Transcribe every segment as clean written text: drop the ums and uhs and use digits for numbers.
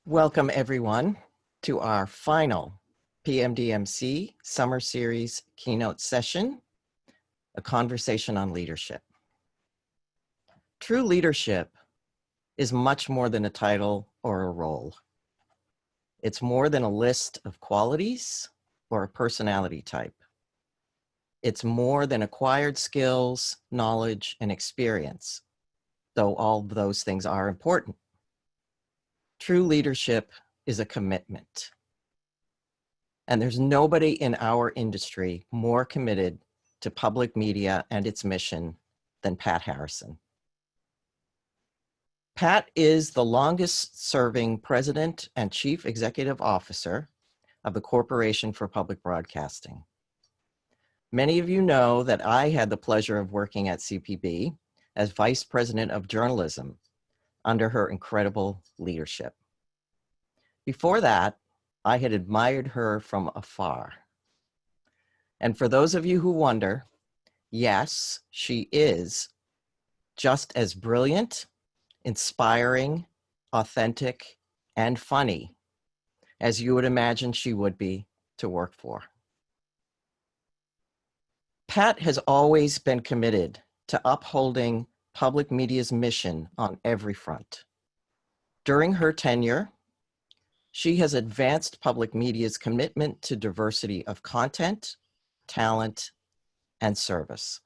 Welcome everyone to our final PMDMC Summer Series Keynote session, a conversation on leadership. True leadership is much more than a title or a role. It's more than a list of qualities or a personality type. It's more than acquired skills, knowledge, and experience, though all of those things are important. True leadership is a commitment. And there's nobody in our industry more committed to public media and its mission than Pat Harrison. Pat is the longest serving president and chief executive officer of the Corporation for Public Broadcasting. Many of you know that I had the pleasure of working at CPB as vice president of journalism under her incredible leadership. Before that, I had admired her from afar. And for those of you who wonder, yes, she is just as brilliant, inspiring, authentic, and funny as you would imagine she would be to work for. Pat has always been committed to upholding public media's mission on every front. During her tenure, she has advanced public media's commitment to diversity of content, talent, and service.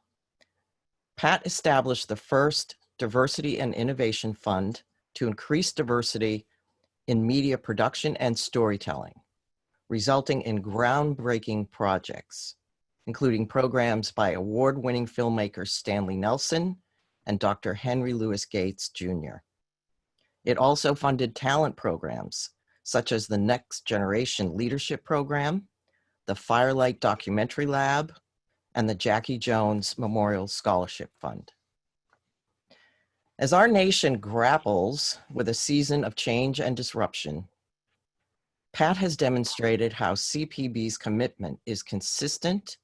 Pat established the first Diversity and Innovation Fund to increase diversity in media production and storytelling, resulting in groundbreaking projects, including programs by award-winning filmmakers Stanley Nelson and Dr. Henry Louis Gates, Jr. It also funded talent programs such as the Next Generation Leadership Program, the Firelight Documentary Lab, and the Jackie Jones Memorial Scholarship Fund. As our nation grapples with a season of change and disruption, Pat has demonstrated how CPB's commitment is consistent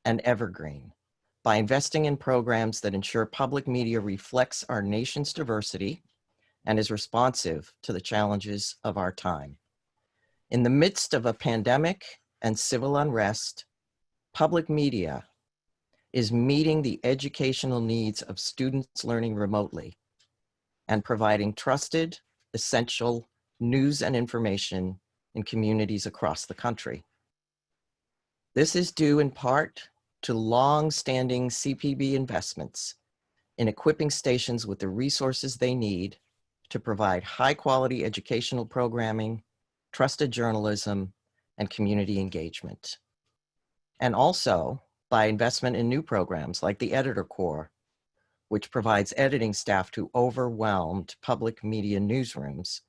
and evergreen by investing in programs that ensure public media reflects our nation's diversity and is responsive to the challenges of our time. In the midst of a pandemic and civil unrest, public media is meeting the educational needs of students learning remotely and providing trusted, essential news and information in communities across the country. This is due in part to long-standing CPB investments in equipping stations with the resources they need to provide high-quality educational programming, trusted journalism, and community engagement. And also by investment in new programs like the Editor Corps, which provides editing staff to overwhelmed public media newsrooms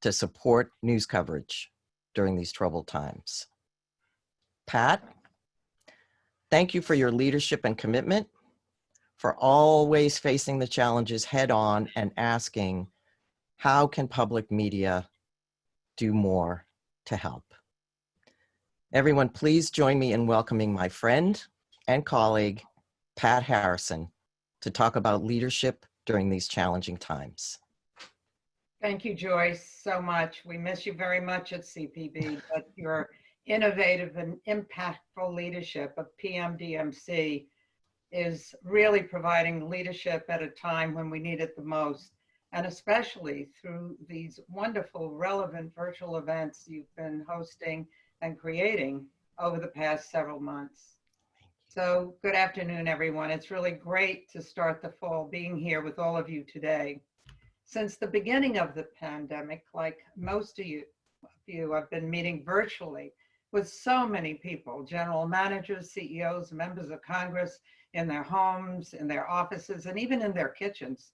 to support news coverage during these troubled times. Pat, thank you for your leadership and commitment, for always facing the challenges head on and asking, how can public media do more to help? Everyone, please join me in welcoming my friend and colleague, Pat Harrison, to talk about leadership during these challenging times. Thank you, Joyce, so much. We miss you very much at CPB, but your innovative and impactful leadership of PMDMC is really providing leadership at a time when we need it the most, and especially through these wonderful, relevant virtual events you've been hosting and creating over the past several months. So good afternoon, everyone. It's really great to start the fall being here with all of you today. Since the beginning of the pandemic, like most of you, I've been meeting virtually with so many people, general managers, CEOs, members of Congress, in their homes, in their offices, and even in their kitchens,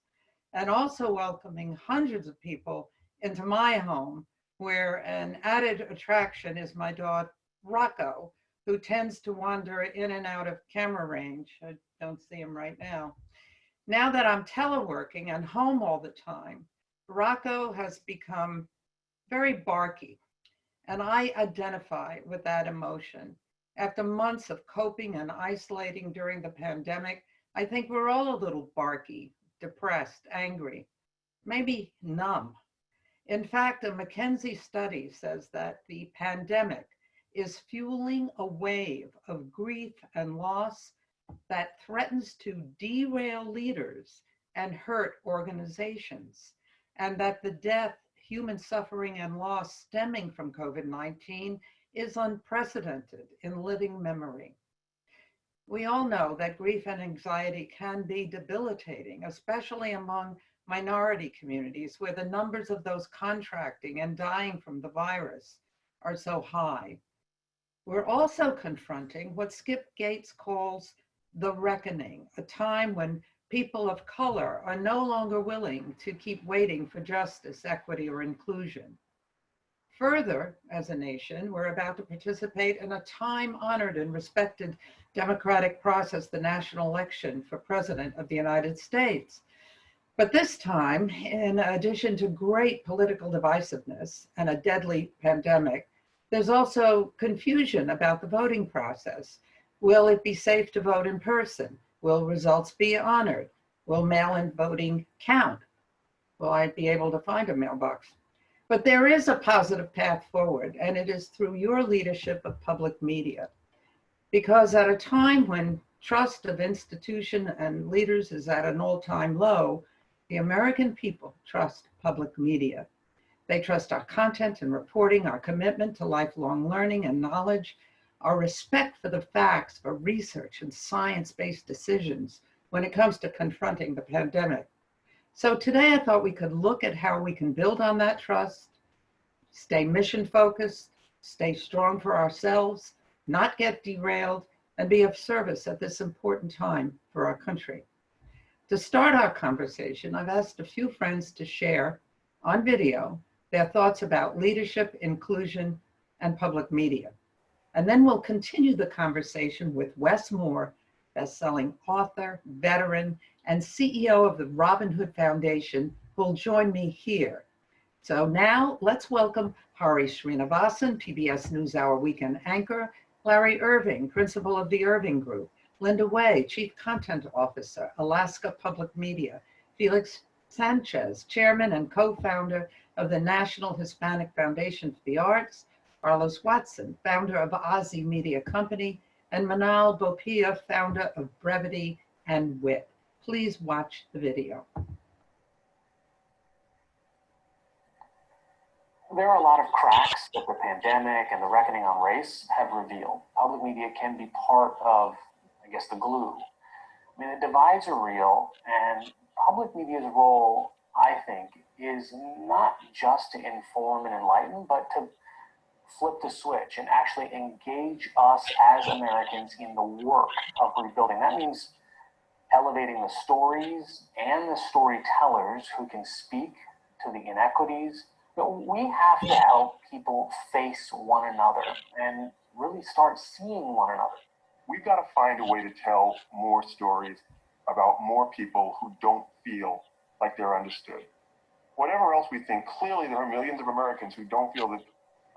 and also welcoming hundreds of people into my home, where an added attraction is my dog, Rocco, who tends to wander in and out of camera range. I don't see him right now. Now that I'm teleworking and home all the time, Rocco has become very barky, and I identify with that emotion. After months of coping and isolating during the pandemic, I think we're all a little barky, depressed, angry, maybe numb. In fact, a McKinsey study says that the pandemic is fueling a wave of grief and loss that threatens to derail leaders and hurt organizations, and that the death, human suffering, and loss stemming from COVID-19 is unprecedented in living memory. We all know that grief and anxiety can be debilitating, especially among minority communities where the numbers of those contracting and dying from the virus are so high. We're also confronting what Skip Gates calls the reckoning, a time when people of color are no longer willing to keep waiting for justice, equity, or inclusion. Further, as a nation, we're about to participate in a time-honored and respected democratic process, the national election for President of the United States. But this time, in addition to great political divisiveness and a deadly pandemic, there's also confusion about the voting process. Will it be safe to vote in person? Will results be honored? Will mail-in voting count? Will I be able to find a mailbox? But there is a positive path forward, and it is through your leadership of public media. Because at a time when trust of institution and leaders is at an all-time low, the American people trust public media. They trust our content and reporting, our commitment to lifelong learning and knowledge, our respect for the facts, for research and science-based decisions when it comes to confronting the pandemic. So today I thought we could look at how we can build on that trust, stay mission focused, stay strong for ourselves, not get derailed, and be of service at this important time for our country. To start our conversation, I've asked a few friends to share on video their thoughts about leadership, inclusion, and public media. And then we'll continue the conversation with Wes Moore, best-selling author, veteran, and CEO of the Robin Hood Foundation, who will join me here. So now let's welcome Hari Srinivasan, PBS NewsHour weekend anchor, Larry Irving, principal of the Irving Group, Linda Way, Chief Content Officer, Alaska Public Media, Felix Sanchez, Chairman and co-founder of the National Hispanic Foundation for the Arts, Carlos Watson, founder of Ozzy Media Company, and Manal Bopia, founder of Brevity and Wit. Please watch the video. There are a lot of cracks that the pandemic and the reckoning on race have revealed. Public media can be part of, I guess, the glue. I mean, the divides are real, and public media's role, I think, is not just to inform and enlighten, but to flip the switch and actually engage us as Americans in the work of rebuilding. That means elevating the stories and the storytellers who can speak to the inequities. But we have to help people face one another and really start seeing one another. We've got to find a way to tell more stories about more people who don't feel like they're understood. Whatever else we think, clearly there are millions of Americans who don't feel that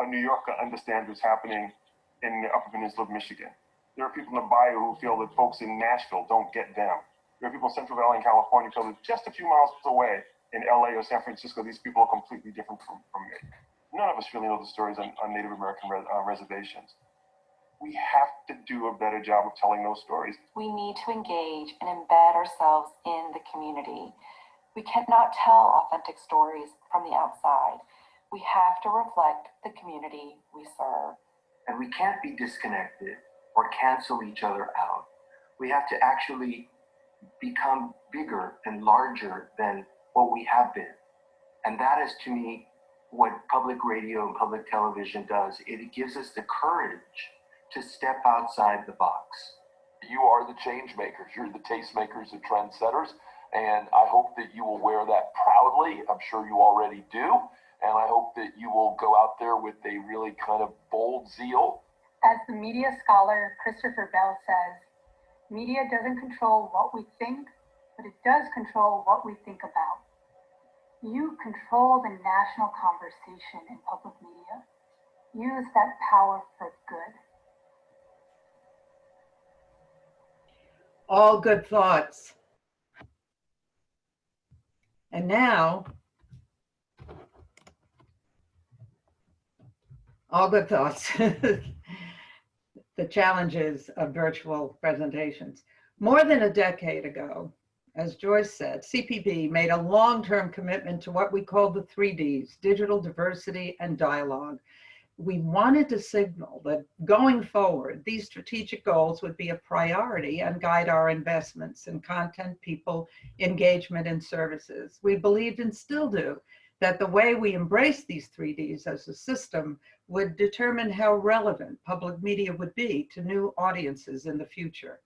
a New Yorker understands what's happening in the Upper Peninsula of Michigan. There are people in the bayou who feel that folks in Nashville don't get them. There are people in Central Valley in California who feel that just a few miles away in LA or San Francisco, these people are completely different from me. None of us really know the stories on Native American reservations. We have to do a better job of telling those stories. We need to engage and embed ourselves in the community. We cannot tell authentic stories from the outside. We have to reflect the community we serve. And we can't be disconnected or cancel each other out. We have to actually become bigger and larger than what we have been. And that is, to me, what public radio and public television does. It gives us the courage to step outside the box. You are the change makers. You're the tastemakers, the trendsetters. And I hope that you will wear that proudly. I'm sure you already do. And I hope that you will go out there with a really kind of bold zeal. As the media scholar Christopher Bell says, media doesn't control what we think, but it does control what we think about. You control the national conversation in public media. Use that power for good. All good thoughts. And now, All good thoughts. The challenges of virtual presentations. More than a decade ago, as Joyce said, CPB made a long-term commitment to what we call the 3Ds, digital diversity and dialogue. We wanted to signal that going forward, these strategic goals would be a priority and guide our investments in content, people, engagement, and services. We believed and still do that the way we embrace these 3Ds as a system would determine how relevant public media would be to new audiences in the future.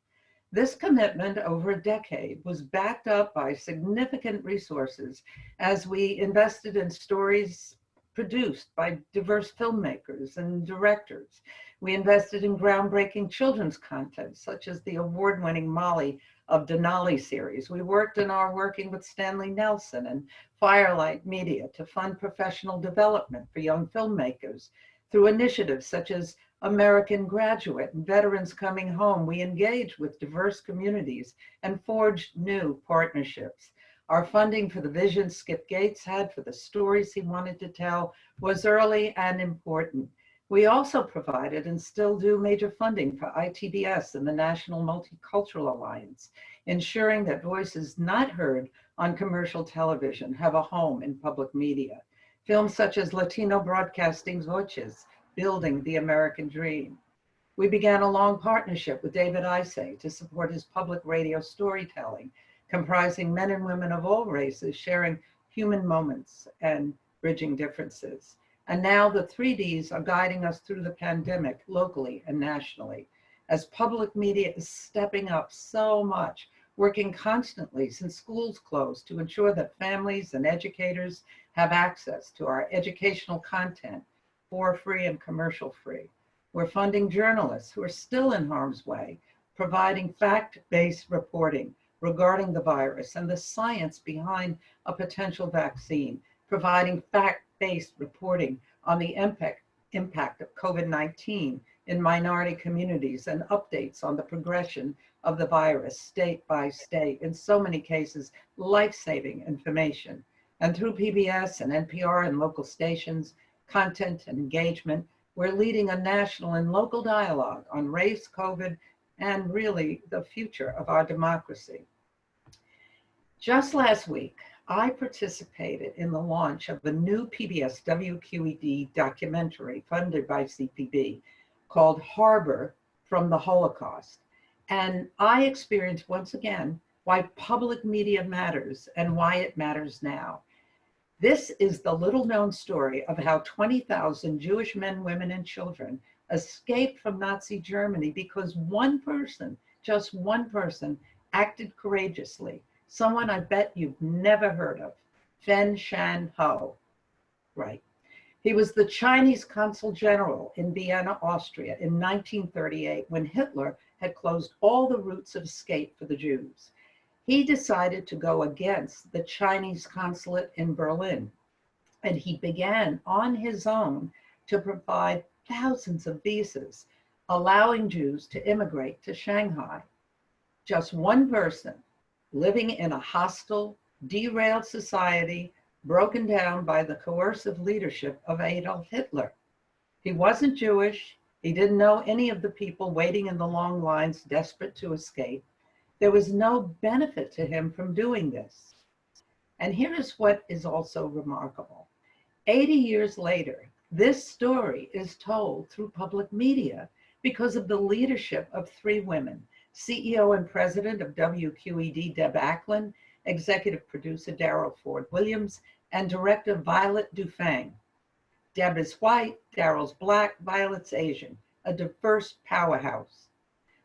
This commitment over a decade was backed up by significant resources as we invested in stories produced by diverse filmmakers and directors. We invested in groundbreaking children's content, such as the award-winning Molly of Denali series. We worked and are working with Stanley Nelson and Firelight Media to fund professional development for young filmmakers. Through initiatives such as American Graduate and Veterans Coming Home, we engaged with diverse communities and forged new partnerships. Our funding for the vision Skip Gates had for the stories he wanted to tell was early and important. We also provided and still do major funding for ITDS and the National Multicultural Alliance, ensuring that voices not heard on commercial television have a home in public media. Films such as Latino Broadcasting's Voces, Building the American Dream. We began a long partnership with David Isay to support his public radio storytelling, comprising men and women of all races sharing human moments and bridging differences. And now the 3Ds are guiding us through the pandemic locally and nationally, as public media is stepping up so much, working constantly since schools closed to ensure that families and educators have access to our educational content for free and commercial free. We're funding journalists who are still in harm's way, providing fact-based reporting regarding the virus and the science behind a potential vaccine, providing fact-based reporting on the impact of COVID-19 in minority communities and updates on the progression of the virus state by state, in so many cases, life-saving information. And through PBS and NPR and local stations, content and engagement, we're leading a national and local dialogue on race, COVID, and really the future of our democracy. Just last week, I participated in the launch of a new PBS WQED documentary funded by CPB called Harbor from the Holocaust. And I experienced once again why public media matters and why it matters now. This is the little known story of how 20,000 Jewish men, women, and children escaped from Nazi Germany because one person, just one person, acted courageously. Someone I bet you've never heard of, Fen Shan Ho. Right. He was the Chinese consul general in Vienna, Austria in 1938 when Hitler had closed all the routes of escape for the Jews. He decided to go against the Chinese consulate in Berlin, and he began on his own to provide thousands of visas, allowing Jews to immigrate to Shanghai. Just one person living in a hostile, derailed society broken down by the coercive leadership of Adolf Hitler. He wasn't Jewish. He didn't know any of the people waiting in the long lines desperate to escape. There was no benefit to him from doing this. And here is what is also remarkable. 80 years later, this story is told through public media because of the leadership of three women: CEO and president of WQED, Deb Acklin, executive producer Daryl Ford Williams, and director Violet Dufang. Deb is white, Daryl's black, Violet's Asian, a diverse powerhouse.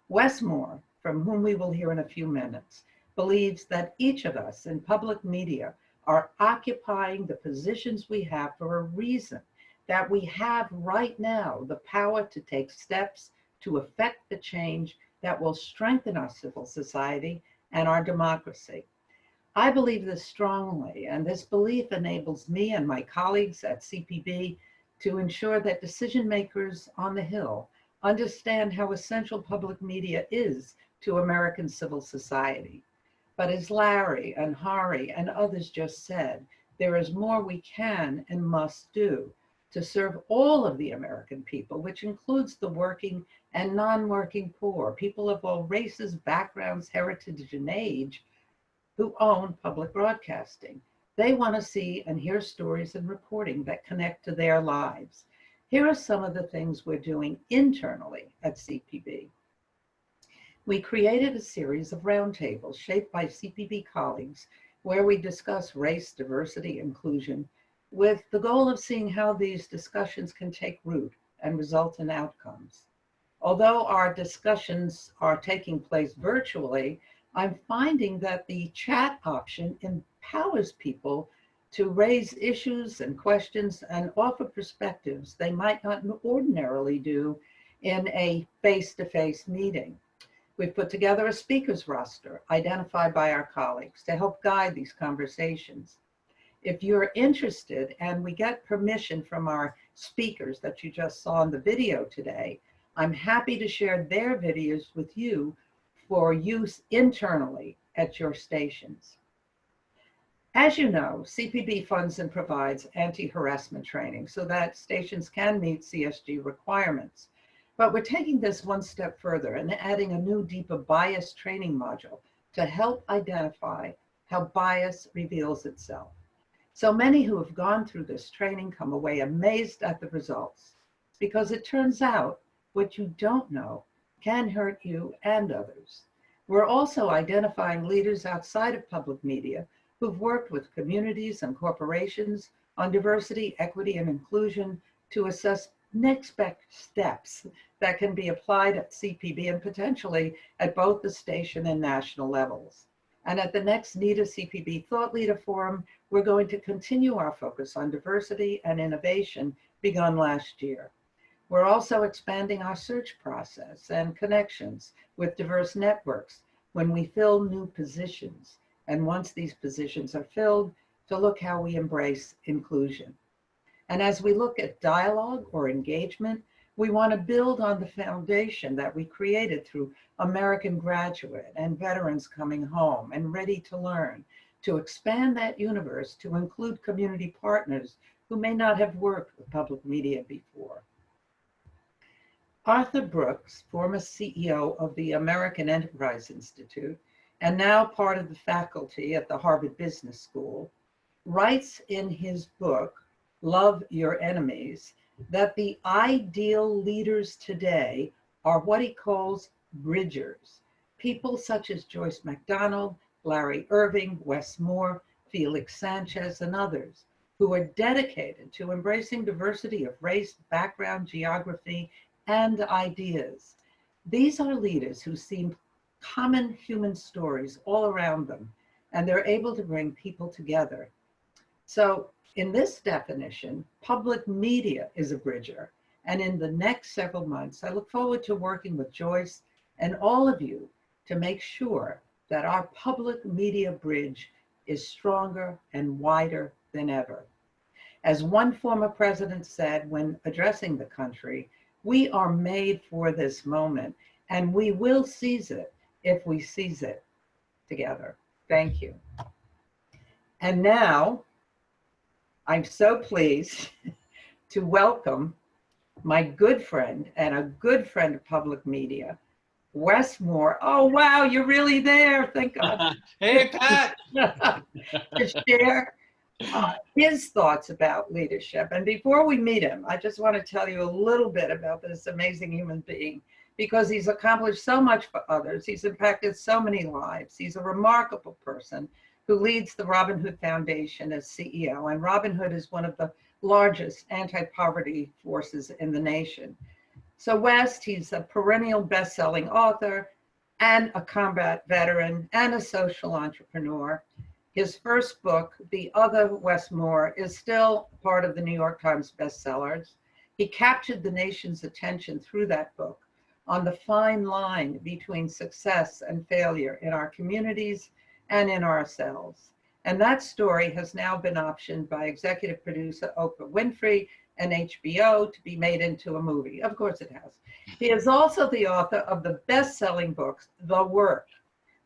Wes Moore, from whom we will hear in a few minutes, believes that each of us in public media are occupying the positions we have for a reason, that we have right now the power to take steps to effect the change that will strengthen our civil society and our democracy. I believe this strongly, and this belief enables me and my colleagues at CPB to ensure that decision makers on the Hill understand how essential public media is to American civil society. But as Larry and Hari and others just said, there is more we can and must do. to serve all of the American people, which includes the working and non-working poor, people of all races, backgrounds, heritage, and age who own public broadcasting. They want to see and hear stories and reporting that connect to their lives. Here are some of the things we're doing internally at CPB. We created a series of roundtables shaped by CPB colleagues where we discuss race, diversity, inclusion, with the goal of seeing how these discussions can take root and result in outcomes. Although our discussions are taking place virtually, I'm finding that the chat option empowers people to raise issues and questions and offer perspectives they might not ordinarily do in a face-to-face meeting. We've put together a speakers roster identified by our colleagues to help guide these conversations. If you're interested, and we get permission from our speakers that you just saw in the video today, I'm happy to share their videos with you for use internally at your stations. As you know, CPB funds and provides anti-harassment training so that stations can meet CSG requirements. But we're taking this one step further and adding a new, deeper bias training module to help identify how bias reveals itself. So many who have gone through this training come away amazed at the results, because it turns out what you don't know can hurt you and others. We're also identifying leaders outside of public media who've worked with communities and corporations on diversity, equity, and inclusion to assess next best steps that can be applied at CPB and potentially at both the station and national levels. And at the next NEDA CPB Thought Leader Forum, we're going to continue our focus on diversity and innovation begun last year. We're also expanding our search process and connections with diverse networks when we fill new positions. And once these positions are filled, to look how we embrace inclusion. And as we look at dialogue or engagement, we want to build on the foundation that we created through American Graduate and Veterans Coming Home and Ready to Learn, to expand that universe to include community partners who may not have worked with public media before. Arthur Brooks, former CEO of the American Enterprise Institute, and now part of the faculty at the Harvard Business School, writes in his book, Love Your Enemies, that the ideal leaders today are what he calls bridgers, people such as Joyce McDonald, Larry Irving, Wes Moore, Felix Sanchez, and others, who are dedicated to embracing diversity of race, background, geography, and ideas. These are leaders who see common human stories all around them, and they're able to bring people together. So in this definition, public media is a bridger. And in the next several months, I look forward to working with Joyce and all of you to make sure that our public media bridge is stronger and wider than ever. As one former president said when addressing the country, we are made for this moment, and we will seize it if we seize it together. Thank you. And now, I'm so pleased to welcome my good friend and a good friend of public media, Wes Moore. Oh, wow, you're really there. Thank God. Hey, Pat. To share his thoughts about leadership. And before we meet him, I just want to tell you a little bit about this amazing human being, because he's accomplished so much for others. He's impacted so many lives. He's a remarkable person who leads the Robin Hood Foundation as CEO. And Robin Hood is one of the largest anti-poverty forces in the nation. So Wes, he's a perennial best-selling author and a combat veteran and a social entrepreneur. His first book, The Other Wes Moore, is still part of the New York Times bestsellers. He captured the nation's attention through that book on the fine line between success and failure in our communities and in ourselves. And that story has now been optioned by executive producer Oprah Winfrey and HBO to be made into a movie. Of course it has. He is also the author of the best-selling books, The Work,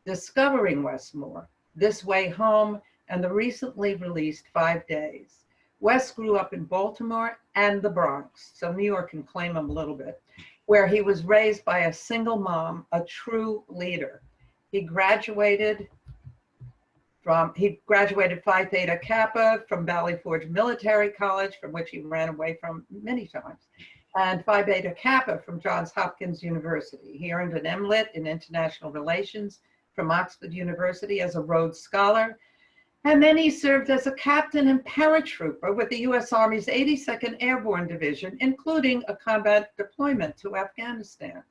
Discovering Wes Moore, This Way Home, and the recently released 5 Days. Wes grew up in Baltimore and the Bronx, so New York can claim him a little bit, where he was raised by a single mom, a true leader. He graduated Phi Theta Kappa from Valley Forge Military College, from which he ran away from many times, and Phi Beta Kappa from Johns Hopkins University. He earned an MLit in International Relations from Oxford University as a Rhodes Scholar. And then he served as a captain and paratrooper with the U.S. Army's 82nd Airborne Division, including a combat deployment to Afghanistan.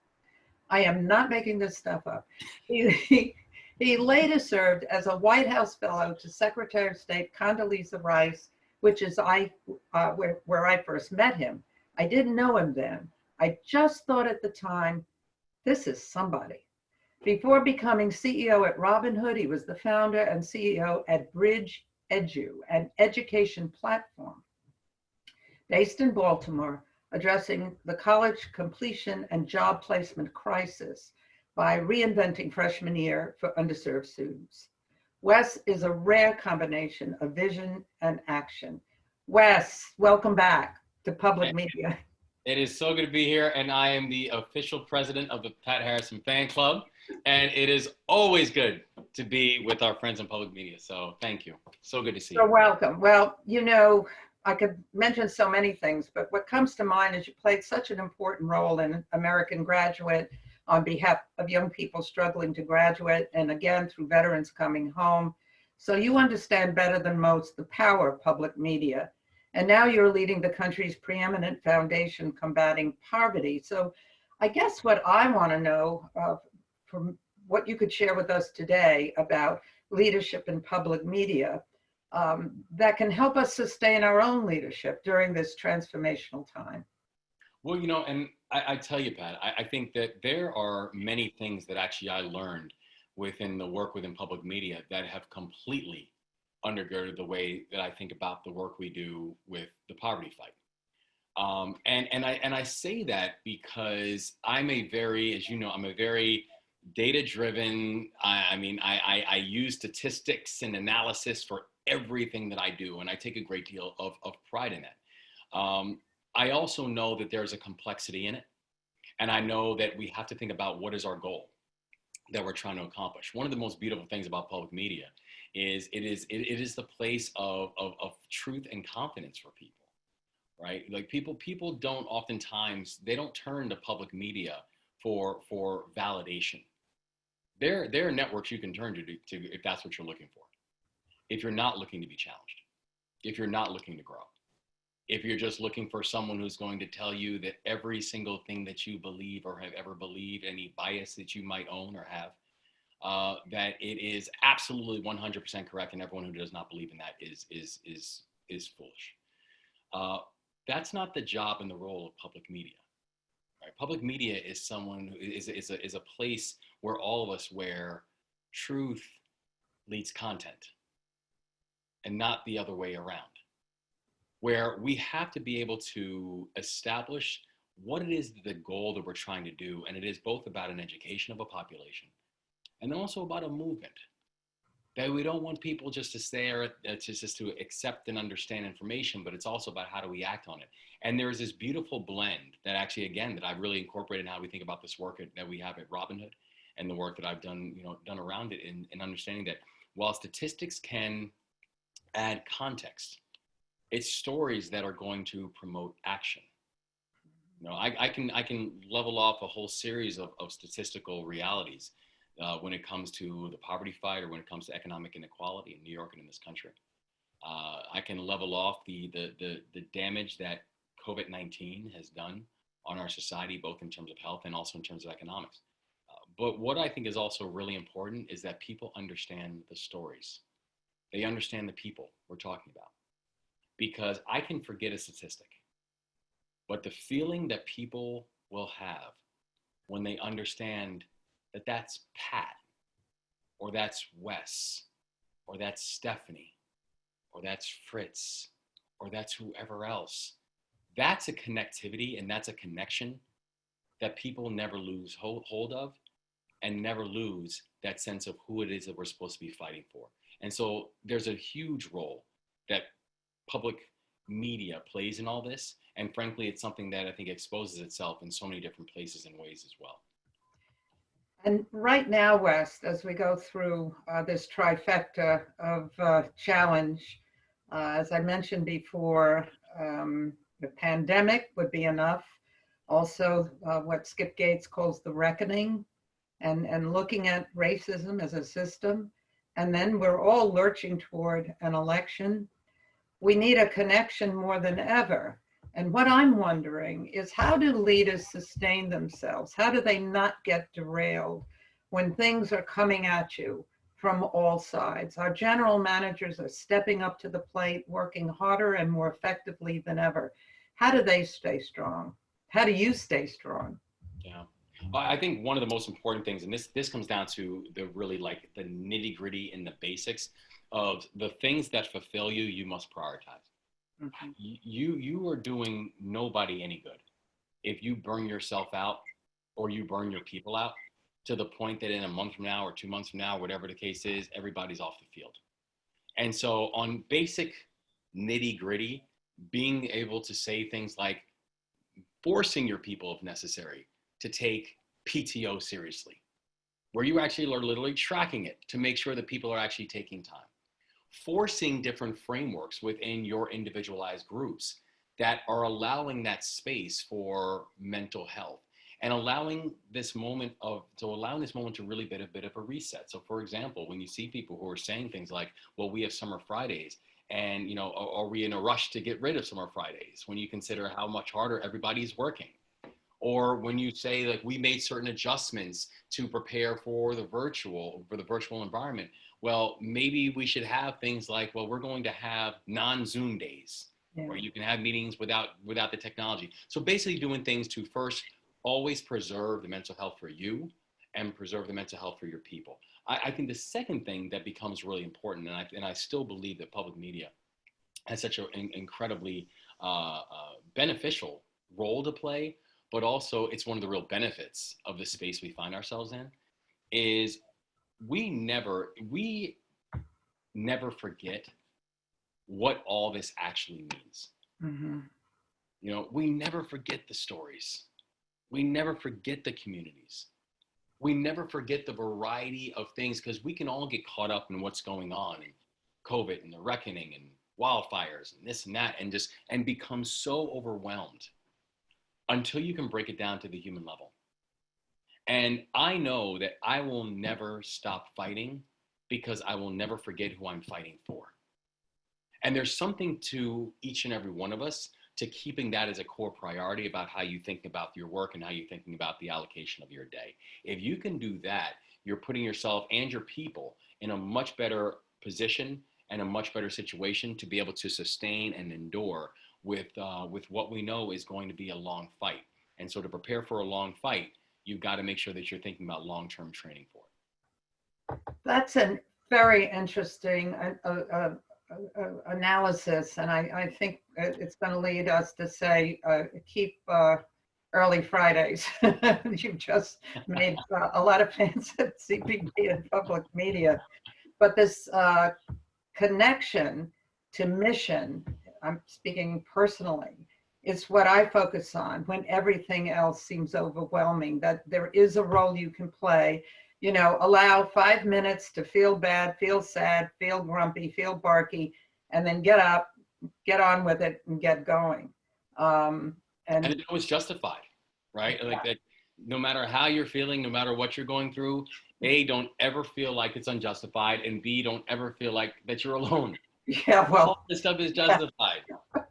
I am not making this stuff up. He later served as a White House fellow to Secretary of State Condoleezza Rice, which is where I first met him. I didn't know him then. I just thought at the time, this is somebody. Before becoming CEO at Robinhood, he was the founder and CEO at Bridge Edu, an education platform based in Baltimore, addressing the college completion and job placement crisis by reinventing freshman year for underserved students. Wes is a rare combination of vision and action. Wes, welcome back to public media. It is so good to be here, and I am the official president of the Pat Harrison Fan Club, and it is always good to be with our friends in public media, so thank you. So good to see you. You're welcome. Well, you know, I could mention so many things, but what comes to mind is you played such an important role in American Graduate on behalf of young people struggling to graduate, and again, through veterans coming home. So you understand better than most the power of public media. And now you're leading the country's preeminent foundation combating poverty. So I guess what I want to know from what you could share with us today about leadership in public media that can help us sustain our own leadership during this transformational time. Well, you know, and I tell you, Pat, I think that there are many things that actually I learned within the work within public media that have completely undergirded the way that I think about the work we do with the poverty fight. And I say that because I'm a very, as you know, I'm a very data-driven, I use statistics and analysis for everything that I do, and I take a great deal of pride in it. I also know that there's a complexity in it, and I know that we have to think about what is our goal that we're trying to accomplish. One of the most beautiful things about public media is it is the place of truth and confidence for people, right? Like people don't oftentimes, they don't turn to public media for validation. There are networks you can turn to if that's what you're looking for. If you're not looking to be challenged, if you're not looking to grow, if you're just looking for someone who's going to tell you that every single thing that you believe or have ever believed, any bias that you might own or have, that it is absolutely 100% correct, and everyone who does not believe in that is foolish. That's not the job and the role of public media. Right? Public media is someone who is a place where all of us, where truth leads content, and not the other way around. Where we have to be able to establish what it is, the goal that we're trying to do, and it is both about an education of a population, and then also about a movement. That we don't want people just to stay there, just to accept and understand information, but it's also about how do we act on it. And there is this beautiful blend that actually, again, that I've really incorporated in how we think about this work that we have at Robinhood, and the work that I've done around it, in understanding that while statistics can add context, it's stories that are going to promote action. You know, I can level off a whole series of statistical realities when it comes to the poverty fight, or when it comes to economic inequality in New York and in this country. I can level off the damage that COVID-19 has done on our society, both in terms of health and also in terms of economics. But what I think is also really important is that people understand the stories. They understand the people we're talking about. Because I can forget a statistic, but the feeling that people will have when they understand that that's Pat, or that's Wes, or that's Stephanie, or that's Fritz, or that's whoever else, that's a connectivity, and that's a connection that people never lose hold of, and never lose that sense of who it is that we're supposed to be fighting for. And so there's a huge role that public media plays in all this, And frankly, it's something that I think exposes itself in so many different places and ways as well. And right now, Wes, as we go through this trifecta of challenge, as I mentioned before, the pandemic would be enough. Also, what Skip Gates calls the reckoning, and looking at racism as a system. And then we're all lurching toward an election. We need a connection more than ever. And what I'm wondering is, how do leaders sustain themselves? How do they not get derailed when things are coming at you from all sides? Our general managers are stepping up to the plate, working harder and more effectively than ever. How do they stay strong? How do you stay strong? Yeah. Well, I think one of the most important things, and this comes down to the really like the nitty gritty and the basics of the things that fulfill you, you must prioritize. Mm-hmm. You are doing nobody any good if you burn yourself out or you burn your people out to the point that in a month from now or 2 months from now, whatever the case is, everybody's off the field. And so on basic nitty gritty, being able to say things like forcing your people, if necessary, to take PTO seriously, where you actually are literally tracking it to make sure that people are actually taking time. Forcing different frameworks within your individualized groups that are allowing that space for mental health and allowing this moment to really be a bit of a reset. So for example, when you see people who are saying things like, well, we have summer Fridays, and you know, are we in a rush to get rid of summer Fridays when you consider how much harder everybody's working? Or when you say like we made certain adjustments to prepare for the virtual environment, well, maybe we should have things like, well, we're going to have non-Zoom days where you can have meetings without the technology. So basically doing things to first always preserve the mental health for you and preserve the mental health for your people. I think the second thing that becomes really important, and I still believe that public media has such an incredibly beneficial role to play, but also it's one of the real benefits of the space we find ourselves in, is we never forget what all this actually means. Mm-hmm. You know, we never forget the stories. We never forget the communities. We never forget the variety of things, because we can all get caught up in what's going on and COVID and the reckoning and wildfires and this and that, and become so overwhelmed until you can break it down to the human level. And I know that I will never stop fighting because I will never forget who I'm fighting for. And there's something to each and every one of us to keeping that as a core priority about how you think about your work and how you're thinking about the allocation of your day. If you can do that, you're putting yourself and your people in a much better position and a much better situation to be able to sustain and endure with what we know is going to be a long fight. And so to prepare for a long fight, you've got to make sure that you're thinking about long-term training for it. That's a very interesting analysis, and I think it's going to lead us to say keep early Fridays. You've just made a lot of fans at CPB and public media, but this connection to mission, I'm speaking personally, it's what I focus on when everything else seems overwhelming, that there is a role you can play. You know, allow 5 minutes to feel bad, feel sad, feel grumpy, feel barky, and then get up, get on with it, and get going. And it was justified, right? Yeah. Like that, no matter how you're feeling, no matter what you're going through, A, don't ever feel like it's unjustified, and B, don't ever feel like that you're alone. Yeah, well, all this stuff is justified. Yeah.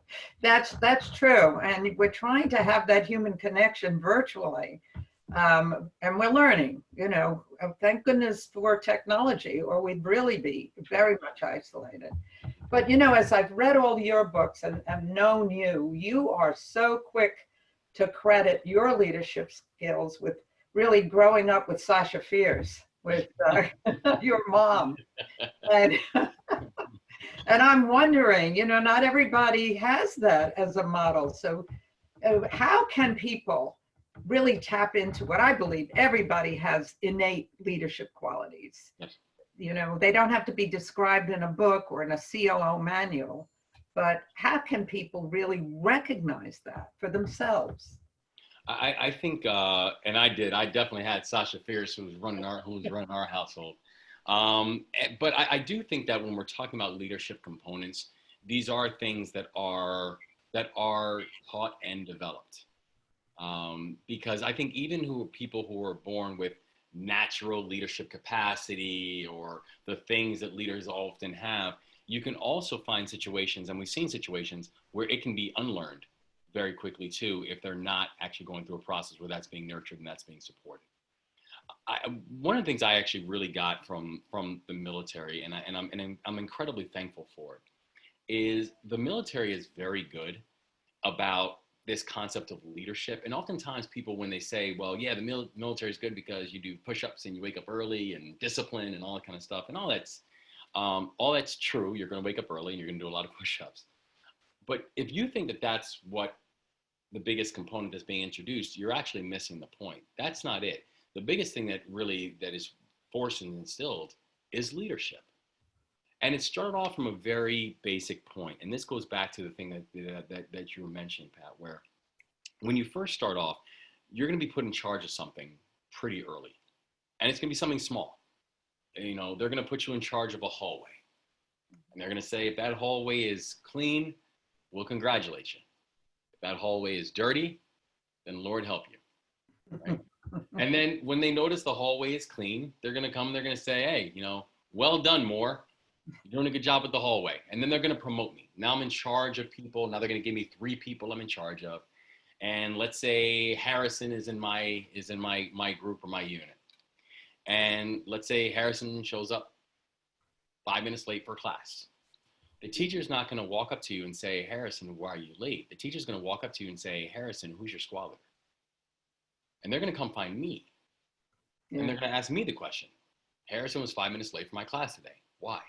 That's true, and we're trying to have that human connection virtually. And we're learning, you know, thank goodness for technology, or we'd really be very much isolated. But, you know, as I've read all your books and known you, you are so quick to credit your leadership skills with really growing up with Sasha Fierce, with your mom. And I'm wondering, you know, not everybody has that as a model. So how can people really tap into what I believe everybody has innate leadership qualities? Yes. You know, they don't have to be described in a book or in a COO manual, but how can people really recognize that for themselves? I think, and I definitely had Sasha Fierce, who was running our household. But I do think that when we're talking about leadership components, these are things that are taught and developed. Because I think even people who are born with natural leadership capacity or the things that leaders often have, you can also find situations, and we've seen situations where it can be unlearned very quickly too, if they're not actually going through a process where that's being nurtured and that's being supported. One of the things I actually really got from the military, and I'm incredibly thankful for it, is the military is very good about this concept of leadership. And oftentimes people, when they say, well, yeah, the military is good because you do push-ups and you wake up early and discipline and all that kind of stuff, and all that's true. You're going to wake up early and you're going to do a lot of push-ups. But if you think that that's what the biggest component that's being introduced, you're actually missing the point. That's not it. The biggest thing that is forced and instilled is leadership. And it started off from a very basic point. And this goes back to the thing that you were mentioning, Pat, where when you first start off, you're going to be put in charge of something pretty early. And it's going to be something small. You know, they're going to put you in charge of a hallway. And they're going to say, if that hallway is clean, we'll congratulate you. If that hallway is dirty, then Lord help you. Right? And then when they notice the hallway is clean, they're going to come, they're going to say, hey, well done, Moore. You're doing a good job with the hallway. And then they're going to promote me. Now I'm in charge of people. Now they're going to give me 3 people I'm in charge of. And let's say Harrison is in my group or my unit. And let's say Harrison shows up 5 minutes late for class. The teacher's not going to walk up to you and say, Harrison, why are you late? The teacher's going to walk up to you and say, Harrison, who's your squad leader? And they're going to come find me. Yeah. And they're going to ask me the question. Harrison was 5 minutes late for my class today. Why?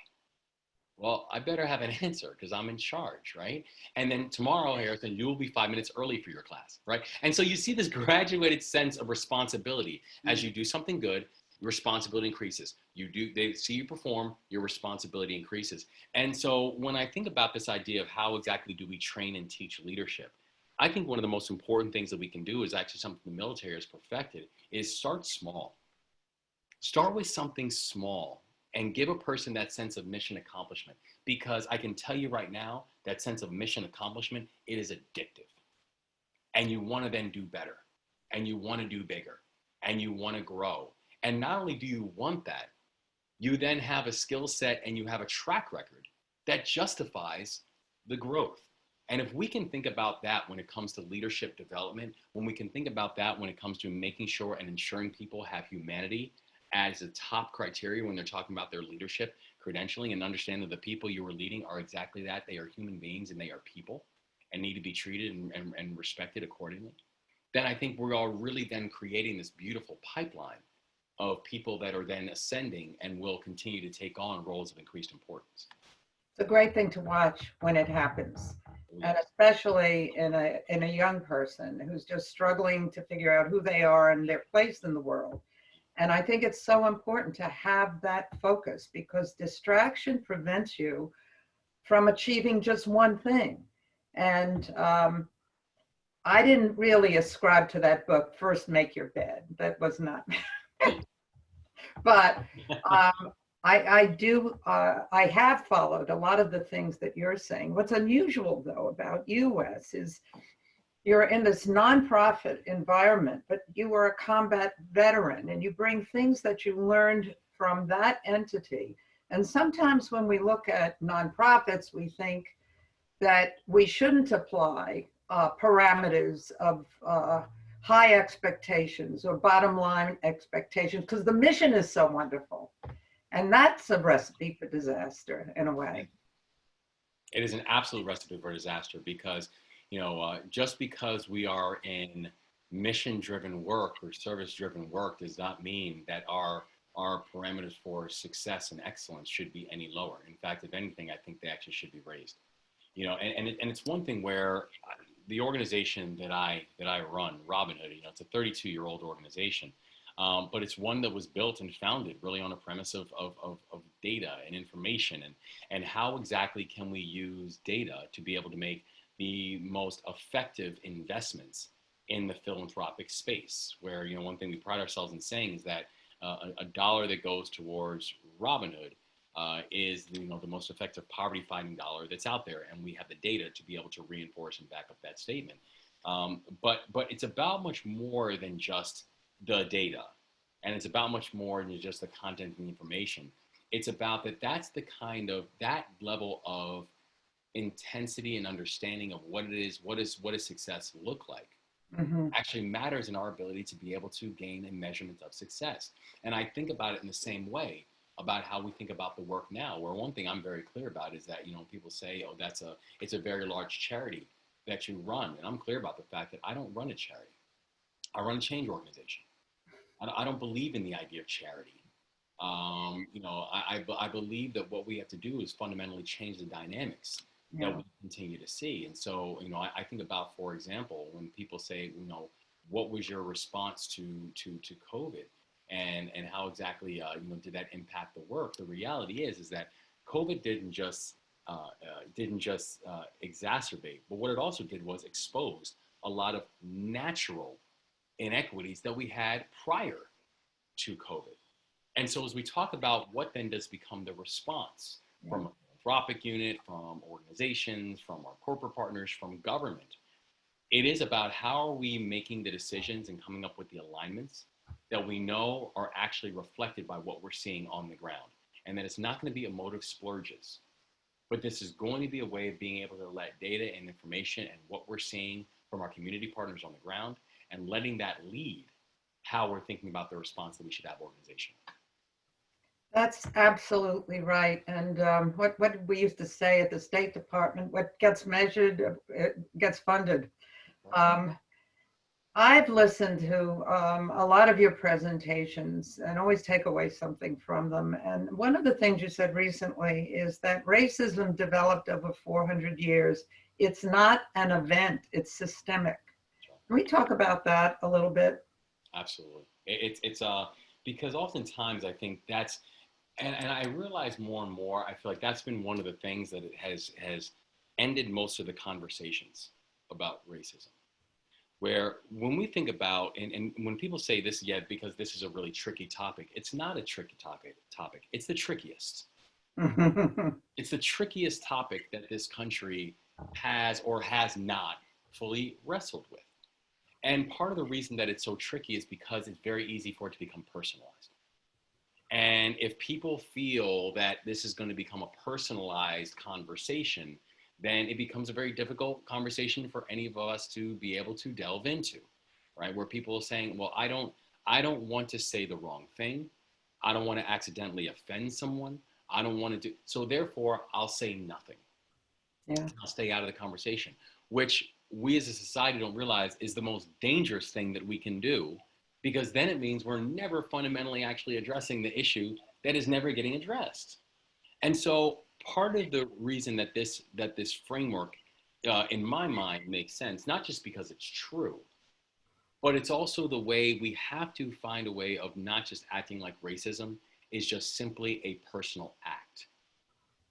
Well, I better have an answer because I'm in charge, right? And then tomorrow, Harrison, you will be 5 minutes early for your class, right? And so you see this graduated sense of responsibility. As you do something good, your responsibility increases. They see you perform, your responsibility increases. And so when I think about this idea of how exactly do we train and teach leadership, I think one of the most important things that we can do is actually something the military has perfected is start small. Start with something small and give a person that sense of mission accomplishment, because I can tell you right now, that sense of mission accomplishment, it is addictive. And you want to then do better, and you want to do bigger, and you want to grow. And not only do you want that, you then have a skill set and you have a track record that justifies the growth. And if we can think about that when it comes to leadership development, when we can think about that when it comes to making sure and ensuring people have humanity as a top criteria when they're talking about their leadership credentialing, and understand that the people you are leading are exactly that. They are human beings and they are people and need to be treated and respected accordingly. Then I think we're all really then creating this beautiful pipeline of people that are then ascending and will continue to take on roles of increased importance. It's a great thing to watch when it happens. And especially in a young person who's just struggling to figure out who they are and their place in the world. And I think it's so important to have that focus, because distraction prevents you from achieving just one thing. And I didn't really ascribe to that book, First Make Your Bed. That was not. But I have followed a lot of the things that you're saying. What's unusual, though, about you, Wes, is you're in this nonprofit environment, but you are a combat veteran and you bring things that you learned from that entity. And sometimes when we look at nonprofits, we think that we shouldn't apply parameters of high expectations or bottom line expectations, because the mission is so wonderful. And that's a recipe for disaster in a way. It is an absolute recipe for disaster, because just because we are in mission-driven work or service-driven work does not mean that our parameters for success and excellence should be any lower. In fact, if anything, I think they actually should be raised. And it's one thing where the organization that I run, Robin Hood, it's a 32-year-old organization, but it's one that was built and founded really on a premise of data and information, and how exactly can we use data to be able to make the most effective investments in the philanthropic space, where, you know, one thing we pride ourselves in saying is that a dollar that goes towards Robinhood is, you know, the most effective poverty fighting dollar that's out there, and we have the data to be able to reinforce and back up that statement. But it's about much more than just the data, and it's about much more than just the content and the information. It's about that's the kind of, that level of intensity and understanding of what it is, what does success look like, actually matters in our ability to be able to gain a measurement of success. And I think about it in the same way about how we think about the work now, where one thing I'm very clear about is that, you know, people say, oh, it's a very large charity that you run. And I'm clear about the fact that I don't run a charity. I run a change organization. I don't believe in the idea of charity. You know, I believe that what we have to do is fundamentally change the dynamics that we continue to see. And so, you know, I think about, for example, when people say, you know, what was your response to COVID, and how exactly, you know, did that impact the work? The reality is that COVID didn't just exacerbate, but what it also did was expose a lot of natural inequities that we had prior to COVID. And so as we talk about what then does become the response from a philanthropic unit, from organizations, from our corporate partners, from government, it is about how are we making the decisions and coming up with the alignments that we know are actually reflected by what we're seeing on the ground. And that it's not going to be emotive splurges, but this is going to be a way of being able to let data and information and what we're seeing from our community partners on the ground and letting that lead how we're thinking about the response that we should have organizationally. That's absolutely right. And what we used to say at the State Department, what gets measured, it gets funded. I've listened to a lot of your presentations and always take away something from them. And one of the things you said recently is that racism developed over 400 years. It's not an event, it's systemic. Can we talk about that a little bit? Absolutely. It's because oftentimes I think that's, and I realize more and more, I feel like that's been one of the things that it has ended most of the conversations about racism. Where when we think about, and when people say this, because this is a really tricky topic, it's not a tricky topic. It's the trickiest. It's the trickiest topic that this country has or has not fully wrestled with. And part of the reason that it's so tricky is because it's very easy for it to become personalized. And if people feel that this is going to become a personalized conversation, then it becomes a very difficult conversation for any of us to be able to delve into, right? Where people are saying, well, I don't want to say the wrong thing. I don't want to accidentally offend someone. I don't want to do, so therefore I'll say nothing. Yeah. I'll stay out of the conversation, which we as a society don't realize is the most dangerous thing that we can do, because then it means we're never fundamentally actually addressing the issue that is never getting addressed. And so part of the reason that this framework, in my mind, makes sense, not just because it's true, but it's also the way we have to find a way of not just acting like racism is just simply a personal act.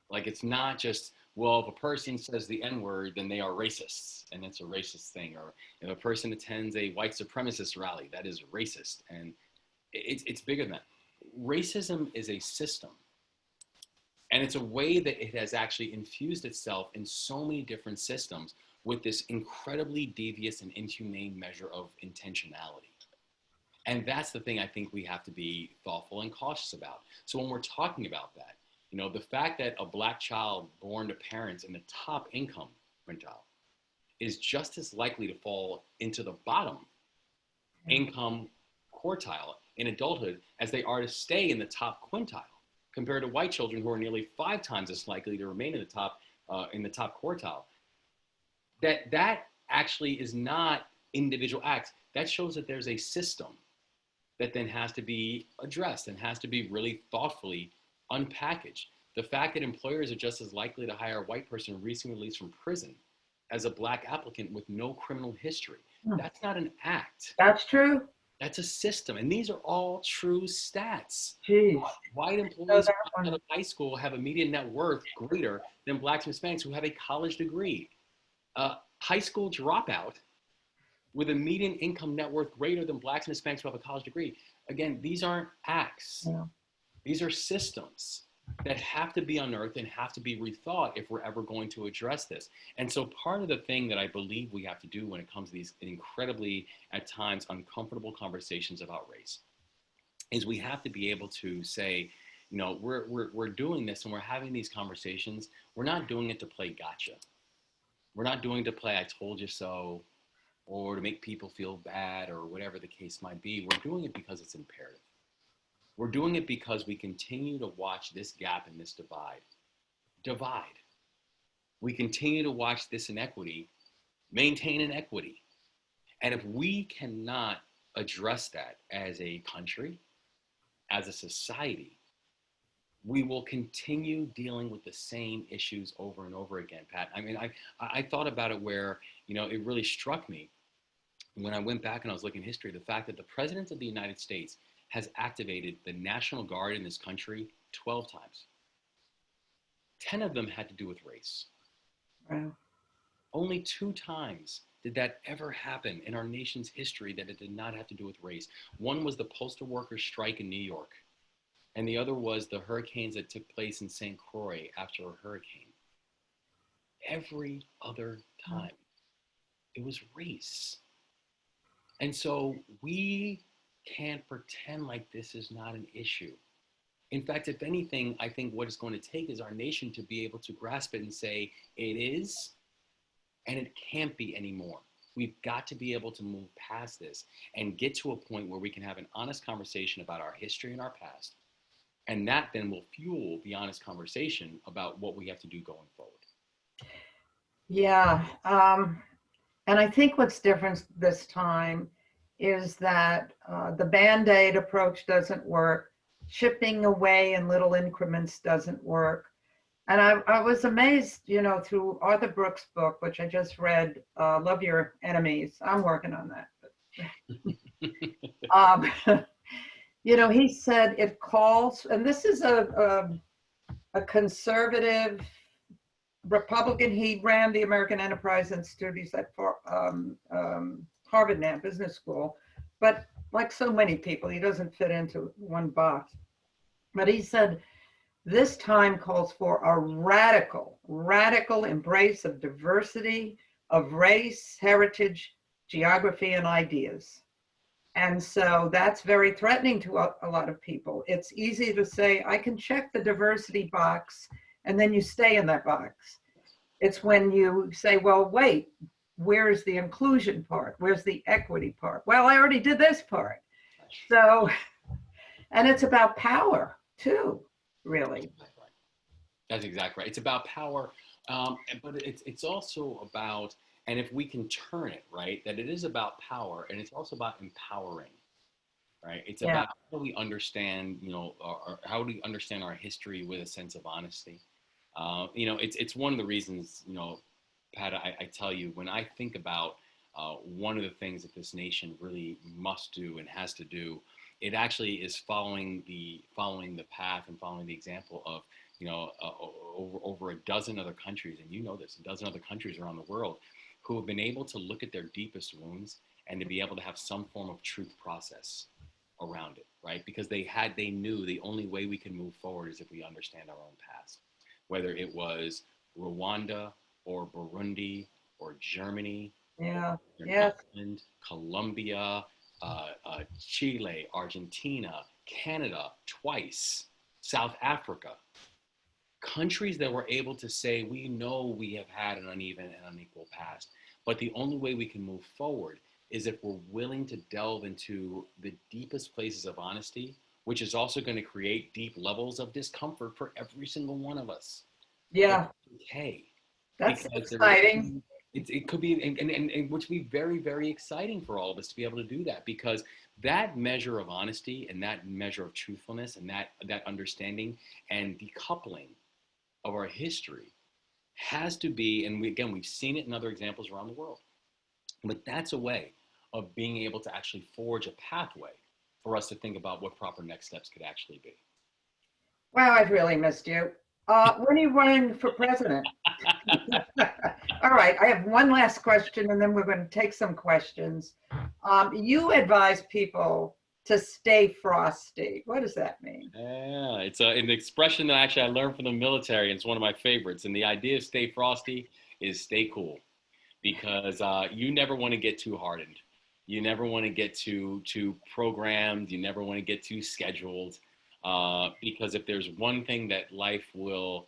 Like, it's not just, well, if a person says the N-word, then they are racists, and it's a racist thing. Or if a person attends a white supremacist rally, that is racist. And it's bigger than that. Racism is a system. And it's a way that it has actually infused itself in so many different systems with this incredibly devious and inhumane measure of intentionality. And that's the thing I think we have to be thoughtful and cautious about. So when we're talking about that, you know, the fact that a Black child born to parents in the top income quintile is just as likely to fall into the bottom income quartile in adulthood as they are to stay in the top quintile, compared to white children who are nearly 5 times as likely to remain in the top quartile. That actually is not individual acts. That shows that there's a system that then has to be addressed and has to be really thoughtfully unpackaged. The fact that employers are just as likely to hire a white person recently released from prison as a Black applicant with no criminal history. That's not an act. That's true. That's a system. And these are all true stats. Jeez. White So employees that out one. of high school have a median net worth greater than Blacks and Hispanics who have a college degree. High school dropout with a median income net worth greater than Blacks and Hispanics who have a college degree. Again, these aren't acts. Yeah. These are systems that have to be unearthed and have to be rethought if we're ever going to address this. And so part of the thing that I believe we have to do when it comes to these incredibly, at times, uncomfortable conversations about race is we have to be able to say, you know, we're doing this and we're having these conversations. We're not doing it to play gotcha. We're not doing it to play I told you so or to make people feel bad or whatever the case might be. We're doing it because it's imperative. We're doing it because we continue to watch this gap and this divide. We continue to watch this inequity maintain inequity. And if we cannot address that as a country, as a society, we will continue dealing with the same issues over and over again, Pat. I mean, I thought about it where, you know, it really struck me when I went back and I was looking at history, the fact that the President of the United States has activated the National Guard in this country 12 times. 10 of them had to do with race. Wow. Only 2 times did that ever happen in our nation's history that it did not have to do with race. One was the postal workers' strike in New York, and the other was the hurricanes that took place in St. Croix after a hurricane. Every other time, it was race. And so we can't pretend like this is not an issue. In fact, if anything, I think what it's going to take is our nation to be able to grasp it and say, it is, and it can't be anymore. We've got to be able to move past this and get to a point where we can have an honest conversation about our history and our past. And that then will fuel the honest conversation about what we have to do going forward. Yeah. And I think what's different this time is that the Band-Aid approach doesn't work. Chipping away in little increments doesn't work. And I was amazed, you know, through Arthur Brooks' book, which I just read, Love Your Enemies. I'm working on that. You know, he said it calls, and this is a conservative Republican. He ran the American Enterprise Institute. He's at Harvard now, business school. But like so many people, he doesn't fit into one box. But he said, this time calls for a radical embrace of diversity, of race, heritage, geography, and ideas. And so that's very threatening to a lot of people. It's easy to say, I can check the diversity box, and then you stay in that box. It's when you say, well, wait, where's the inclusion part? Where's the equity part? Well, I already did this part. So, and it's about power too, really. That's exactly right. It's about power, but it's also about, and if we can turn it, right, that it is about power and it's also about empowering, right? It's about how we understand, you know, how do we understand our history with a sense of honesty. You know, it's one of the reasons, you know, Pat, I tell you, when I think about one of the things that this nation really must do and has to do, it actually is following the path and following the example of, you know, over a dozen other countries, and you know this, a dozen other countries around the world who have been able to look at their deepest wounds and to be able to have some form of truth process around it, right? Because they knew the only way we can move forward is if we understand our own past, whether it was Rwanda or Burundi or Germany, Ireland, Colombia, Chile, Argentina, Canada, twice, South Africa. Countries that were able to say, we know we have had an uneven and unequal past, but the only way we can move forward is if we're willing to delve into the deepest places of honesty, which is also going to create deep levels of discomfort for every single one of us. Yeah. Okay. That's exciting. It could be, and which would be very, very exciting for all of us to be able to do that, because that measure of honesty and that measure of truthfulness and that understanding and decoupling of our history has to be, and we've seen it in other examples around the world, but that's a way of being able to actually forge a pathway for us to think about what proper next steps could actually be. Wow, I've really missed you. When are you running for president? All right, I have one last question and then we're going to take some questions. You advise people to stay frosty. What does that mean? Yeah, it's an expression that actually I learned from the military, and it's one of my favorites. And the idea of stay frosty is stay cool, because you never want to get too hardened. You never want to get too programmed. You never want to get too scheduled, because if there's one thing that life will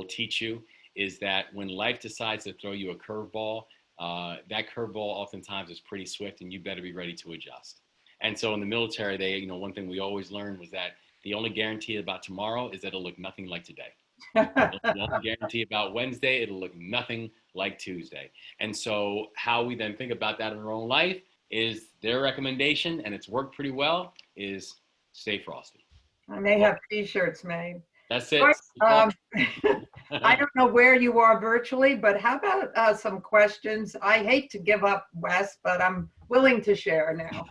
teach you, is that when life decides to throw you a curveball, that curveball oftentimes is pretty swift, and you better be ready to adjust. And so in the military, one thing we always learned was that the only guarantee about tomorrow is that it'll look nothing like today. The only guarantee about Wednesday, it'll look nothing like Tuesday. And so how we then think about that in our own life is their recommendation, and it's worked pretty well, is stay frosty. And they have t-shirts made. That's it. I don't know where you are virtually, but how about some questions? I hate to give up, Wes, but I'm willing to share now.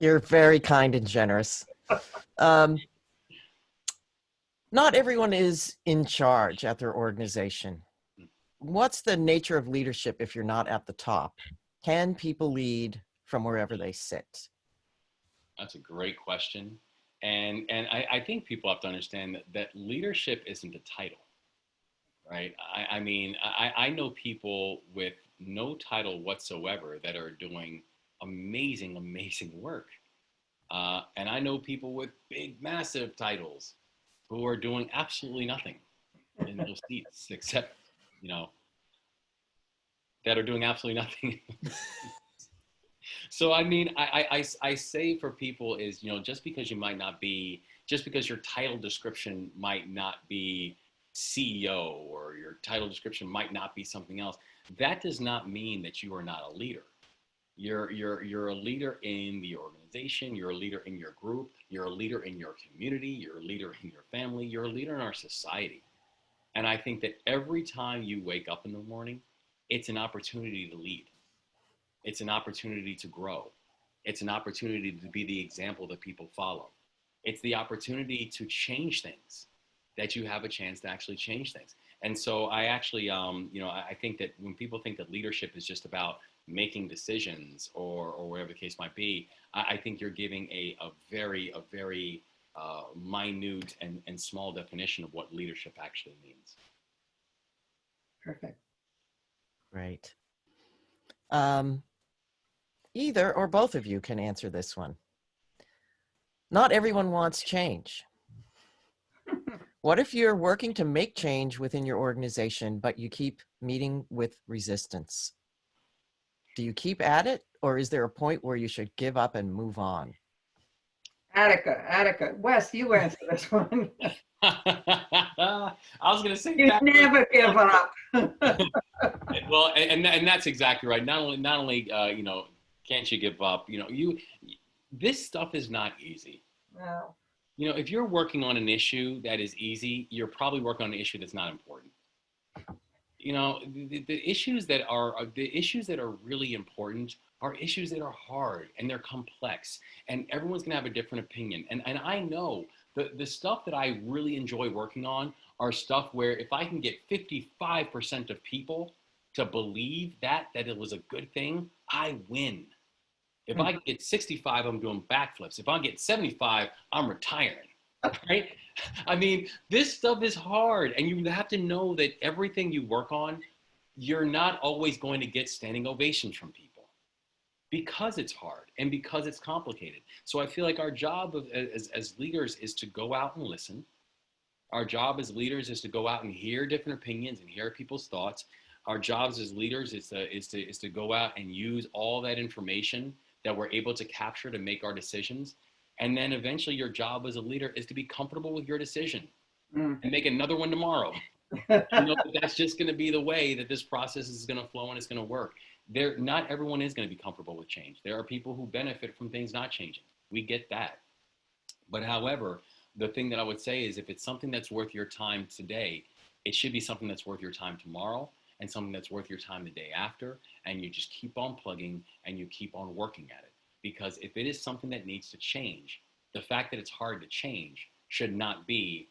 You're very kind and generous. Not everyone is in charge at their organization. What's the nature of leadership if you're not at the top? Can people lead from wherever they sit? That's a great question. And I think people have to understand that leadership isn't a title, right? I mean, I know people with no title whatsoever that are doing amazing, amazing work. And I know people with big, massive titles who are doing absolutely nothing in those seats, except, that are doing absolutely nothing. So, I mean, I say for people is, just because your title description might not be CEO, or your title description might not be something else, that does not mean that you are not a leader. You're a leader in the organization, you're a leader in your group, you're a leader in your community, you're a leader in your family, you're a leader in our society. And I think that every time you wake up in the morning, it's an opportunity to lead. It's an opportunity to grow. It's an opportunity to be the example that people follow. It's the opportunity to change things, that you have a chance to actually change things. And so I actually, I think that when people think that leadership is just about making decisions or whatever the case might be, I think you're giving a very minute and small definition of what leadership actually means. Perfect. Great. Either or both of you can answer this one. Not everyone wants change. What if you're working to make change within your organization, but you keep meeting with resistance? Do you keep at it, or is there a point where you should give up and move on? Attica. Wes, you answer this one. I was going to say you never give up. Well, and that's exactly right. Not only can't you give up? This stuff is not easy. No. If you're working on an issue that is easy, you're probably working on an issue that's not important. The issues that are really important are issues that are hard and they're complex, and everyone's gonna have a different opinion. And I know the stuff that I really enjoy working on are stuff where if I can get 55% of people to believe that it was a good thing, I win. If I get 65, I'm doing backflips. If I get 75, I'm retiring, right? I mean, this stuff is hard, and you have to know that everything you work on, you're not always going to get standing ovations from people because it's hard and because it's complicated. So I feel like our job as leaders is to go out and listen. Our job as leaders is to go out and hear different opinions and hear people's thoughts. Our jobs as leaders is to go out and use all that information that we're able to capture to make our decisions. And then eventually your job as a leader is to be comfortable with your decision and make another one tomorrow. That's just going to be the way that this process is going to flow and it's going to work. Not everyone is going to be comfortable with change. There are people who benefit from things not changing. We get that. But however, the thing that I would say is if it's something that's worth your time today, it should be something that's worth your time tomorrow. and something that's worth your time the day after, and you just keep on plugging and you keep on working at it. Because if it is something that needs to change, the fact that it's hard to change should not be,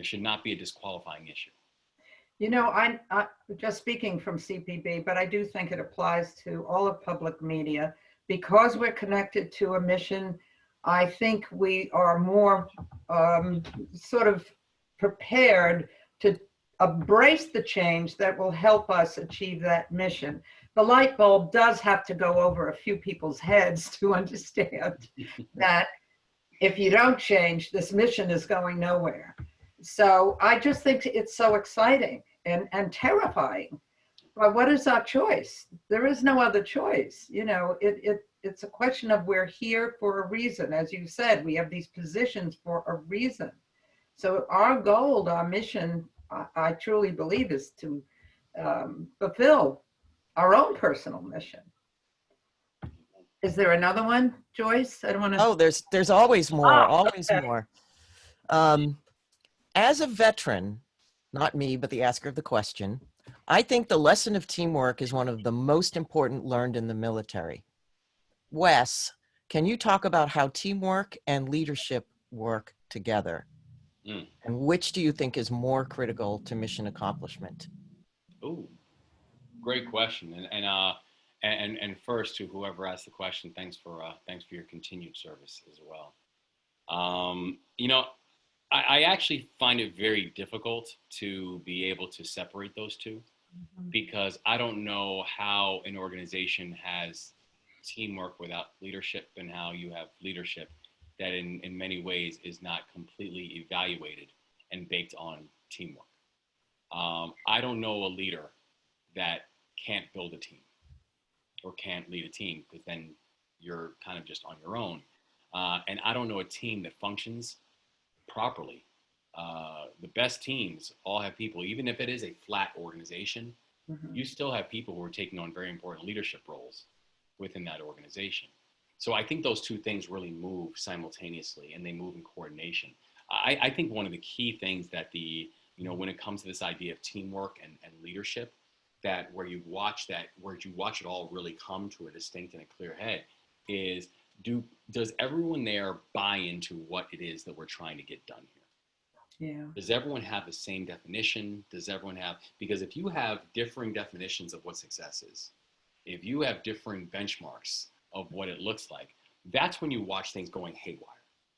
should not be a disqualifying issue. You know, I just speaking from CPB, but I do think it applies to all of public media. Because we're connected to a mission, I think we are more sort of prepared to embrace the change that will help us achieve that mission. The light bulb does have to go over a few people's heads to understand that if you don't change, this mission is going nowhere. So I just think it's so exciting and terrifying. But what is our choice? There is no other choice. You know, it's a question of we're here for a reason. As you said, we have these positions for a reason. So our goal, our mission, I truly believe, is to fulfill our own personal mission. Is there another one, Joyce? I don't want to. Oh, there's always more, always okay. more. As a veteran, not me, but the asker of the question, I think the lesson of teamwork is one of the most important learned in the military. Wes, can you talk about how teamwork and leadership work together? And which do you think is more critical to mission accomplishment? Oh, great question. And first, to whoever asked the question, thanks for your continued service as well. You know, I actually find it very difficult to be able to separate those two, because I don't know how an organization has teamwork without leadership, and how you have leadership that in many ways is not completely evaluated and baked on teamwork. I don't know a leader that can't build a team or can't lead a team, because then you're kind of just on your own. And I don't know a team that functions properly. The best teams all have people, even if it is a flat organization, you still have people who are taking on very important leadership roles within that organization. So I think those two things really move simultaneously, and they move in coordination. I think one of the key things that when it comes to this idea of teamwork and leadership, that where you watch it all really come to a distinct and a clear head is, does everyone there buy into what it is that we're trying to get done here? Yeah. Does everyone have the same definition? Because if you have differing definitions of what success is, if you have differing benchmarks of what it looks like, that's when you watch things going haywire,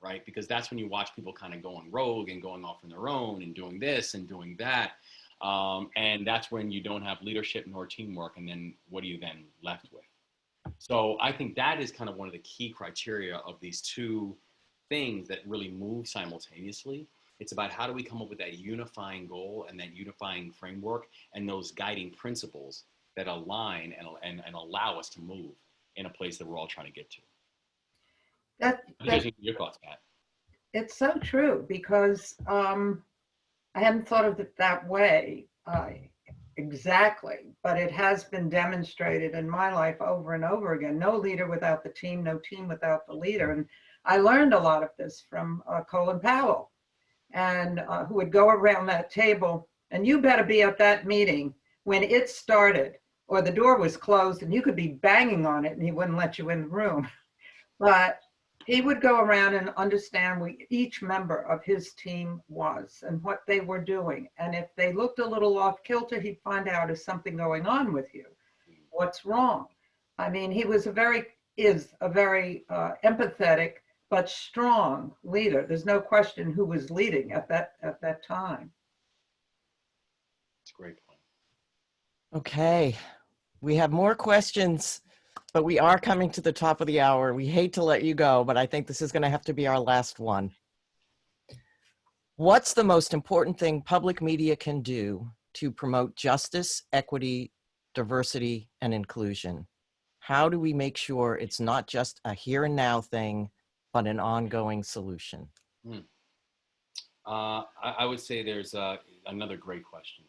right? Because that's when you watch people kind of going rogue and going off on their own and doing this and doing that. And that's when you don't have leadership nor teamwork. And then what are you then left with? So I think that is kind of one of the key criteria of these two things that really move simultaneously. It's about how do we come up with that unifying goal and that unifying framework and those guiding principles that align and allow us to move in a place that we're all trying to get to. Your thoughts, Pat? It's so true, because I hadn't thought of it that way exactly, but it has been demonstrated in my life over and over again. No leader without the team, no team without the leader. And I learned a lot of this from Colin Powell, and who would go around that table, and you better be at that meeting when it started, or the door was closed and you could be banging on it and he wouldn't let you in the room. But he would go around and understand what each member of his team was and what they were doing. And if they looked a little off kilter, he'd find out, is something going on with you? What's wrong? I mean, he is a very empathetic but strong leader. There's no question who was leading at that time. That's a great point. Okay, we have more questions, but we are coming to the top of the hour. We hate to let you go, but I think this is going to have to be our last one. What's the most important thing public media can do to promote justice, equity, diversity, and inclusion? How do we make sure it's not just a here and now thing, but an ongoing solution? I would say there's another great question.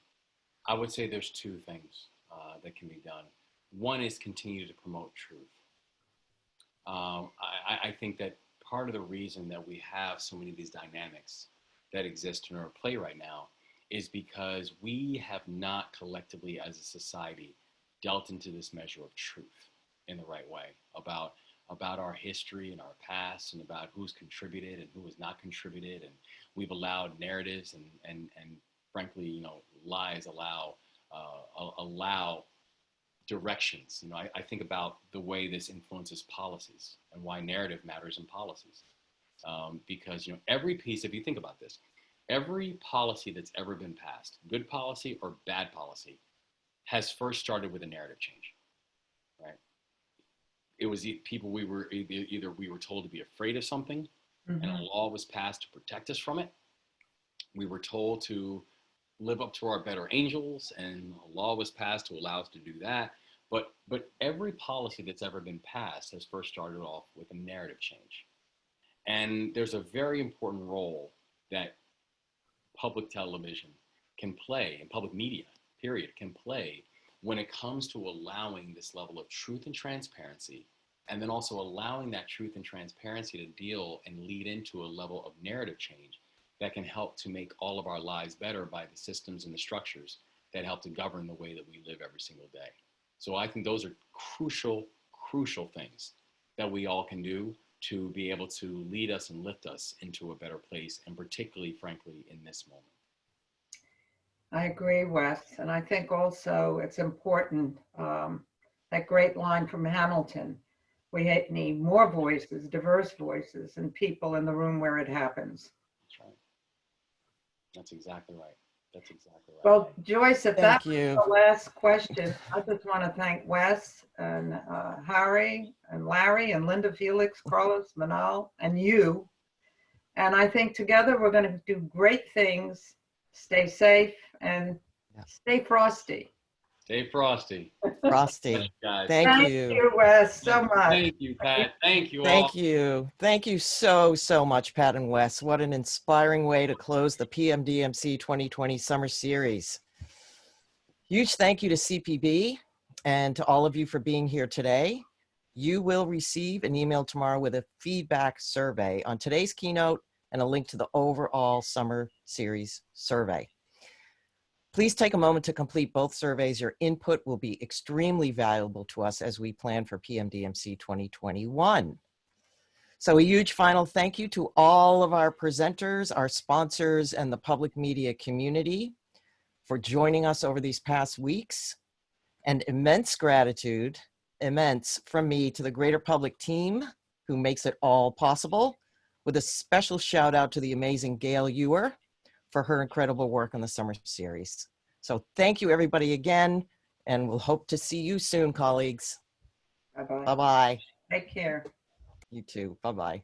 I would say there's two things that can be done. One is continue to promote truth. I think that part of the reason that we have so many of these dynamics that exist in our play right now is because we have not collectively as a society dealt into this measure of truth in the right way about our history and our past and about who's contributed and who has not contributed. And we've allowed narratives and frankly, you know, lies allow directions. You know, I think about the way this influences policies and why narrative matters in policies. Because, you know, every piece, if you think about this, every policy that's ever been passed, good policy or bad policy, has first started with a narrative change, right? It was people either we were told to be afraid of something, and a law was passed to protect us from it. We were told to live up to our better angels, and a law was passed to allow us to do that. But every policy that's ever been passed has first started off with a narrative change. And there's a very important role that public television can play, and public media, period, can play when it comes to allowing this level of truth and transparency, and then also allowing that truth and transparency to deal and lead into a level of narrative change that can help to make all of our lives better by the systems and the structures that help to govern the way that we live every single day. So I think those are crucial things that we all can do to be able to lead us and lift us into a better place, and particularly, frankly, in this moment. I agree, Wes. And I think also it's important, that great line from Hamilton, we need more voices, diverse voices, and people in the room where it happens. That's right. That's exactly right. That's exactly right. Well, Joyce, if that Thank you. was the last question, I just want to thank Wes and Harry and Larry and Linda, Felix, Carlos, Manal, and you. And I think together we're going to do great things. Stay safe and stay frosty. Stay frosty. Frosty. Thanks, guys. Thank you. Thank you, Wes, so much. Thank you, Pat. Thank you all. Thank you. Thank you so much, Pat and Wes. What an inspiring way to close the PMDMC 2020 Summer Series. Huge thank you to CPB and to all of you for being here today. You will receive an email tomorrow with a feedback survey on today's keynote and a link to the overall Summer Series survey. Please take a moment to complete both surveys. Your input will be extremely valuable to us as we plan for PMDMC 2021. So a huge final thank you to all of our presenters, our sponsors, and the public media community for joining us over these past weeks. And immense gratitude, immense from me to the Greater Public team who makes it all possible, with a special shout out to the amazing Gail Ewer for her incredible work on the Summer Series. So thank you everybody again, and we'll hope to see you soon, colleagues. Bye-bye. Bye-bye. Take care. You too. Bye-bye.